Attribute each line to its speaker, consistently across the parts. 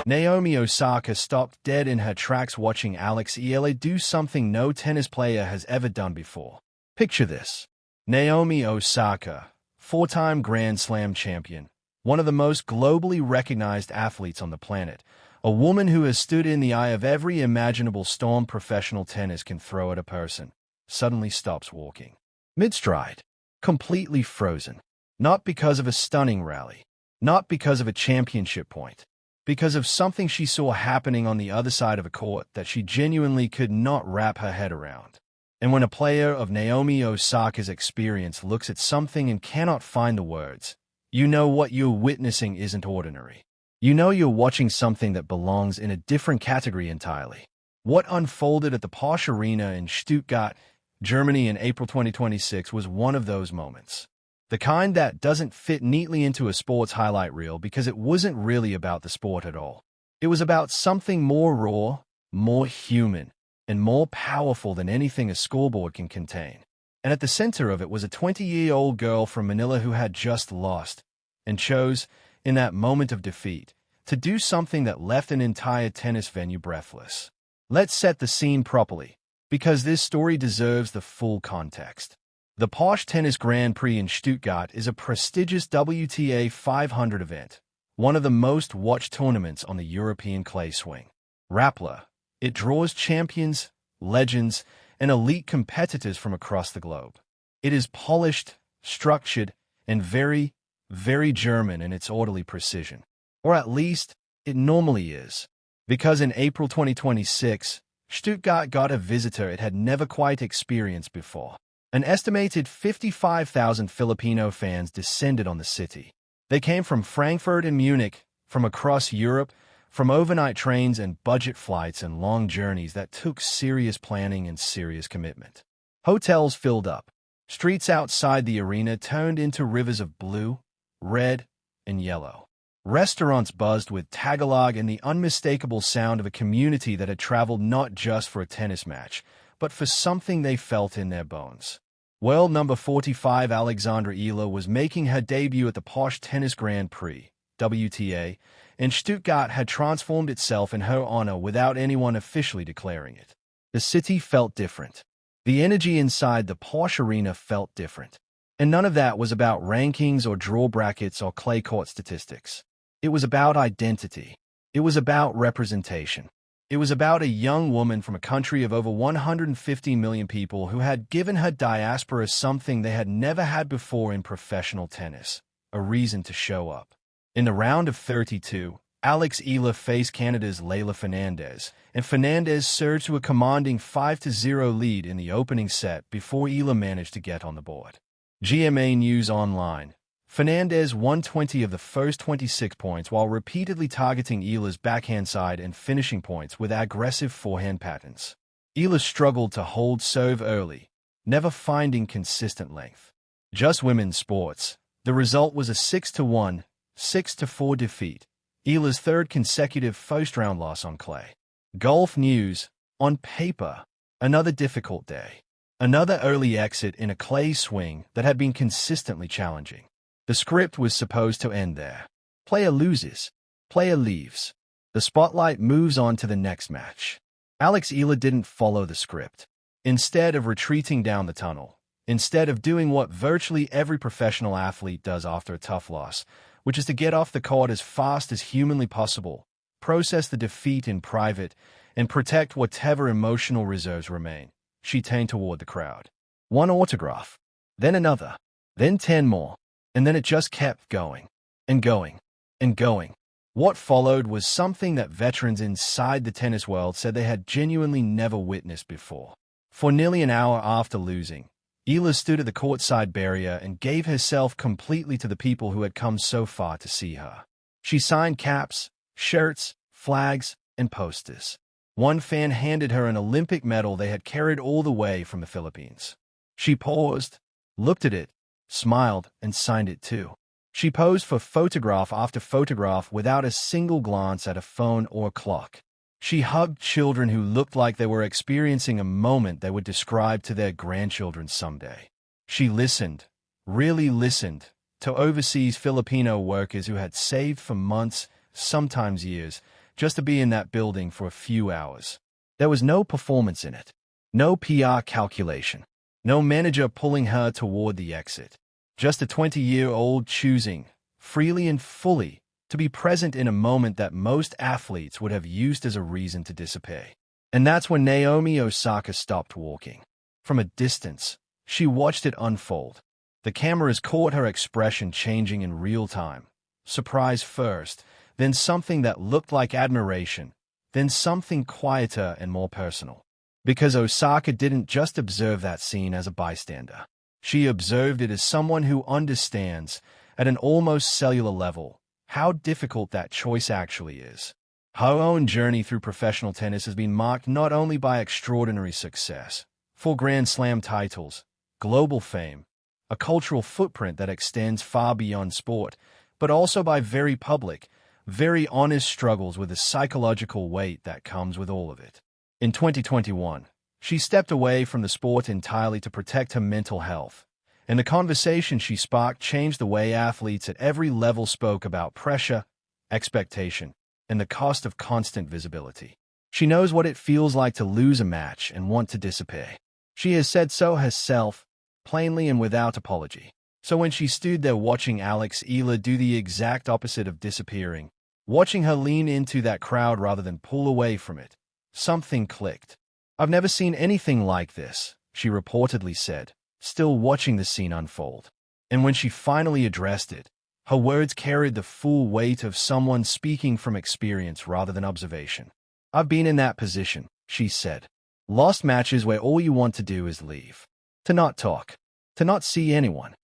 Speaker 1: Naomi Osaka stopped dead in her tracks watching Eala do something no tennis player has ever done before. Picture this. Naomi Osaka, four-time Grand Slam champion, one of the most globally recognized athletes on the planet, a woman who has stood in the eye of every imaginable storm professional tennis can throw at a person, suddenly stops walking. Mid-stride, completely frozen. Not because of a stunning rally, not because of a championship point, because of something she saw happening on the other side of a court that she genuinely could not wrap her head around. And when a player of Naomi Osaka's experience looks at something and cannot find the words, you know what you're witnessing isn't ordinary. You know you're watching something that belongs in a different category entirely. What unfolded at the Porsche Arena in Stuttgart, Germany in April 2026 was one of those moments. The kind that doesn't fit neatly into a sports highlight reel because it wasn't really about the sport at all. It was about something more raw, more human, and more powerful than anything a scoreboard can contain. And at the center of it was a 20-year-old girl from Manila who had just lost, and chose, in that moment of defeat, to do something that left an entire tennis venue breathless. Let's set the scene properly, because this story deserves the full context. The Porsche Tennis Grand Prix in Stuttgart is a prestigious WTA 500 event, one of the most watched tournaments on the European clay swing. Rappler, it draws champions, legends, and elite competitors from across the globe. It is polished, structured, and very, very German in its orderly precision. Or at least, it normally is. Because in April 2026, Stuttgart got a visitor it had never quite experienced before. An estimated 55,000 Filipino fans descended on the city. They came from Frankfurt and Munich, from across Europe, from overnight trains and budget flights and long journeys that took serious planning and serious commitment. Hotels filled up. Streets outside the arena turned into rivers of blue, red, and yellow. Restaurants buzzed with Tagalog and the unmistakable sound of a community that had traveled not just for a tennis match, but for something they felt in their bones. World number 45 Eala was making her debut at the Porsche Tennis Grand Prix, WTA, and Stuttgart had transformed itself in her honor without anyone officially declaring it. The city felt different. The energy inside the Porsche Arena felt different. And none of that was about rankings or draw brackets or clay court statistics. It was about identity. It was about representation. It was about a young woman from a country of over 150 million people who had given her diaspora something they had never had before in professional tennis, a reason to show up. In the round of 32, Eala faced Canada's Leylah Fernandez, and Fernandez surged to a commanding 5-0 lead in the opening set before Eala managed to get on the board. GMA News Online. Fernandez won 20 of the first 26 points while repeatedly targeting Eala's backhand side and finishing points with aggressive forehand patterns. Eala struggled to hold serve early, never finding consistent length. Just women's sports. The result was a 6-1, 6-4 defeat, Eala's third consecutive first-round loss on clay. Golf News. On paper, another difficult day. Another early exit in a clay swing that had been consistently challenging. The script was supposed to end there. Player loses. Player leaves. The spotlight moves on to the next match. Eala didn't follow the script. Instead of retreating down the tunnel, instead of doing what virtually every professional athlete does after a tough loss, which is to get off the court as fast as humanly possible, process the defeat in private, and protect whatever emotional reserves remain, she turned toward the crowd. One autograph, then another, then 10 more. And then it just kept going, and going, and going. What followed was something that veterans inside the tennis world said they had genuinely never witnessed before. For nearly an hour after losing, Eala stood at the courtside barrier and gave herself completely to the people who had come so far to see her. She signed caps, shirts, flags, and posters. One fan handed her an Olympic medal they had carried all the way from the Philippines. She paused, looked at it, smiled, and signed it too. She posed for photograph after photograph without a single glance at a phone or clock. She hugged children who looked like they were experiencing a moment they would describe to their grandchildren someday. She listened, really listened, to overseas Filipino workers who had saved for months, sometimes years, just to be in that building for a few hours. There was no performance in it, no PR calculation, no manager pulling her toward the exit. Just a 20-year-old choosing, freely and fully, to be present in a moment that most athletes would have used as a reason to dissipate. And that's when Naomi Osaka stopped walking. From a distance, she watched it unfold. The cameras caught her expression changing in real time. Surprise first, then something that looked like admiration, then something quieter and more personal. Because Osaka didn't just observe that scene as a bystander. She observed it as someone who understands, at an almost cellular level, how difficult that choice actually is. Her own journey through professional tennis has been marked not only by extraordinary success, 4 Grand Slam titles, global fame, a cultural footprint that extends far beyond sport, but also by very public, very honest struggles with the psychological weight that comes with all of it. In 2021, she stepped away from the sport entirely to protect her mental health, and the conversation she sparked changed the way athletes at every level spoke about pressure, expectation, and the cost of constant visibility. She knows what it feels like to lose a match and want to dissipate. She has said so herself, plainly and without apology. So when she stood there watching Eala do the exact opposite of disappearing, watching her lean into that crowd rather than pull away from it, something clicked. "I've never seen anything like this," she reportedly said, still watching the scene unfold. And when she finally addressed it, her words carried the full weight of someone speaking from experience rather than observation. "I've been in that position," she said. "Lost matches where all you want to do is leave. To not talk. To not see anyone."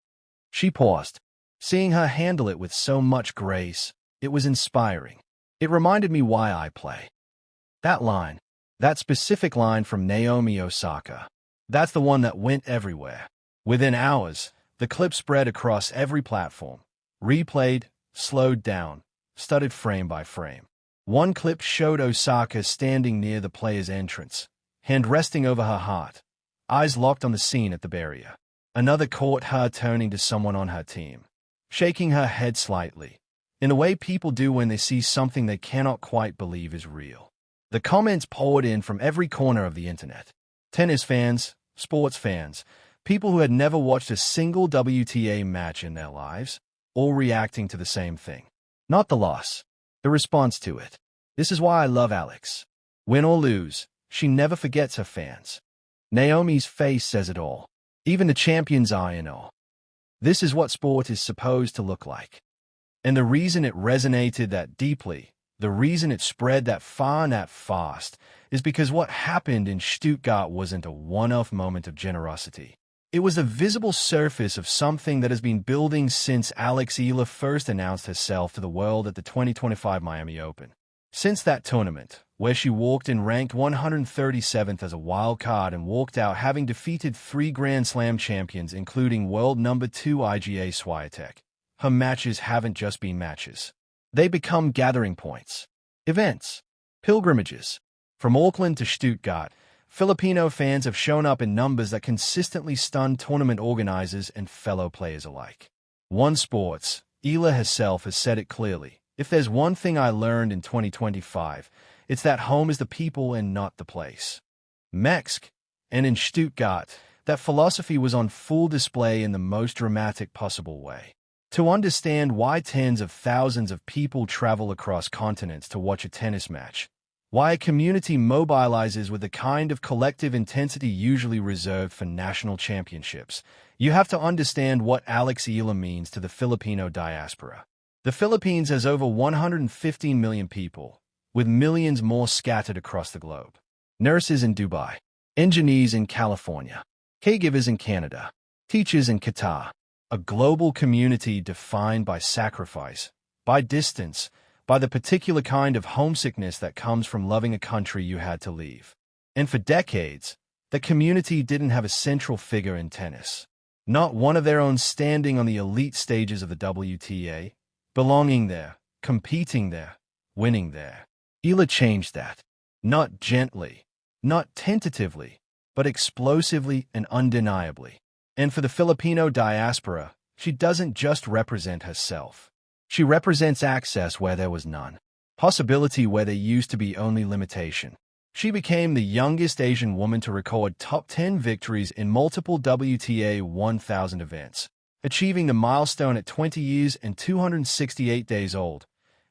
Speaker 1: She paused. Seeing her handle it with so much grace, it was inspiring. It reminded me why I play. That line, that specific line from Naomi Osaka, that's the one that went everywhere. Within hours, the clip spread across every platform. Replayed, slowed down, studied frame by frame. One clip showed Osaka standing near the player's entrance, hand resting over her heart, eyes locked on the scene at the barrier. Another caught her turning to someone on her team, shaking her head slightly, in the way people do when they see something they cannot quite believe is real. The comments poured in from every corner of the internet. Tennis fans, sports fans, people who had never watched a single WTA match in their lives, all reacting to the same thing. Not the loss, the response to it. This is why I love Alex. Win or lose, she never forgets her fans. Naomi's face says it all. Even the champion's eye in awe. This is what sport is supposed to look like. And the reason it resonated that deeply, the reason it spread that far and that fast, is because what happened in Stuttgart wasn't a one-off moment of generosity. It was the visible surface of something that has been building since Eala first announced herself to the world at the 2025 Miami Open. Since that tournament, where she walked in ranked 137th as a wild card and walked out having defeated 3 Grand Slam champions including world number 2 Iga Swiatek, her matches haven't just been matches. They become gathering points, events, pilgrimages. From Auckland to Stuttgart, Filipino fans have shown up in numbers that consistently stun tournament organizers and fellow players alike. One Sports, Eala herself has said it clearly. If there's one thing I learned in 2025, it's that home is the people and not the place. Mexico, and in Stuttgart, that philosophy was on full display in the most dramatic possible way. To understand why tens of thousands of people travel across continents to watch a tennis match, why a community mobilizes with the kind of collective intensity usually reserved for national championships, you have to understand what Eala means to the Filipino diaspora. The Philippines has over 115 million people, with millions more scattered across the globe. Nurses in Dubai, engineers in California, caregivers in Canada, teachers in Qatar. A global community defined by sacrifice, by distance, by the particular kind of homesickness that comes from loving a country you had to leave. And for decades, the community didn't have a central figure in tennis. Not one of their own standing on the elite stages of the WTA, belonging there, competing there, winning there. Eala changed that. Not gently, not tentatively, but explosively and undeniably. And for the Filipino diaspora, she doesn't just represent herself. She represents access where there was none. Possibility where there used to be only limitation. She became the youngest Asian woman to record top 10 victories in multiple WTA 1000 events, achieving the milestone at 20 years and 268 days old,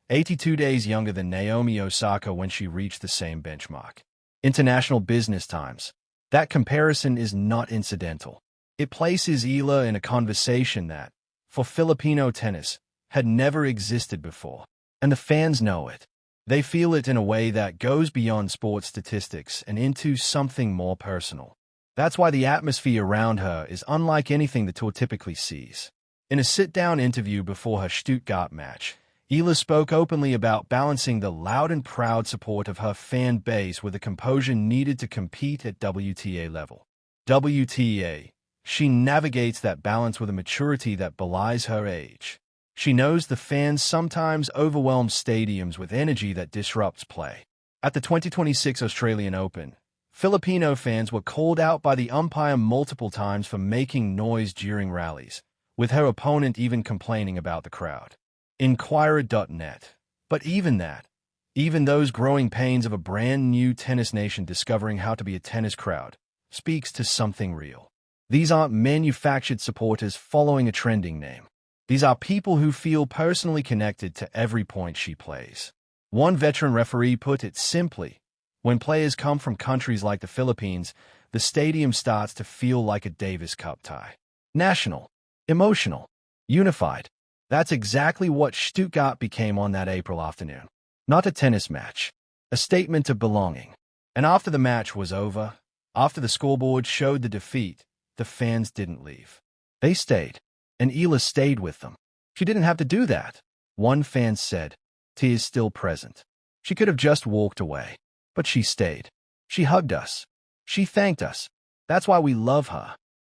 Speaker 1: 82 days younger than Naomi Osaka when she reached the same benchmark. International Business Times. That comparison is not incidental. It places Eala in a conversation that, for Filipino tennis, had never existed before. And the fans know it. They feel it in a way that goes beyond sports statistics and into something more personal. That's why the atmosphere around her is unlike anything the tour typically sees. In a sit-down interview before her Stuttgart match, Eala spoke openly about balancing the loud and proud support of her fan base with the composure needed to compete at WTA level. WTA. She navigates that balance with a maturity that belies her age. She knows the fans sometimes overwhelm stadiums with energy that disrupts play. At the 2026 Australian Open, Filipino fans were called out by the umpire multiple times for making noise during rallies, with her opponent even complaining about the crowd. Inquirer.net. But even those growing pains of a brand new tennis nation discovering how to be a tennis crowd, speaks to something real. These aren't manufactured supporters following a trending name. These are people who feel personally connected to every point she plays. One veteran referee put it simply, when players come from countries like the Philippines, the stadium starts to feel like a Davis Cup tie. National, emotional, unified. That's exactly what Stuttgart became on that April afternoon. Not a tennis match, a statement of belonging. And after the match was over, after the scoreboard showed the defeat, the fans didn't leave. They stayed. And Eala stayed with them. She didn't have to do that. One fan said, tears still present. She could have just walked away. But she stayed. She hugged us. She thanked us. That's why we love her.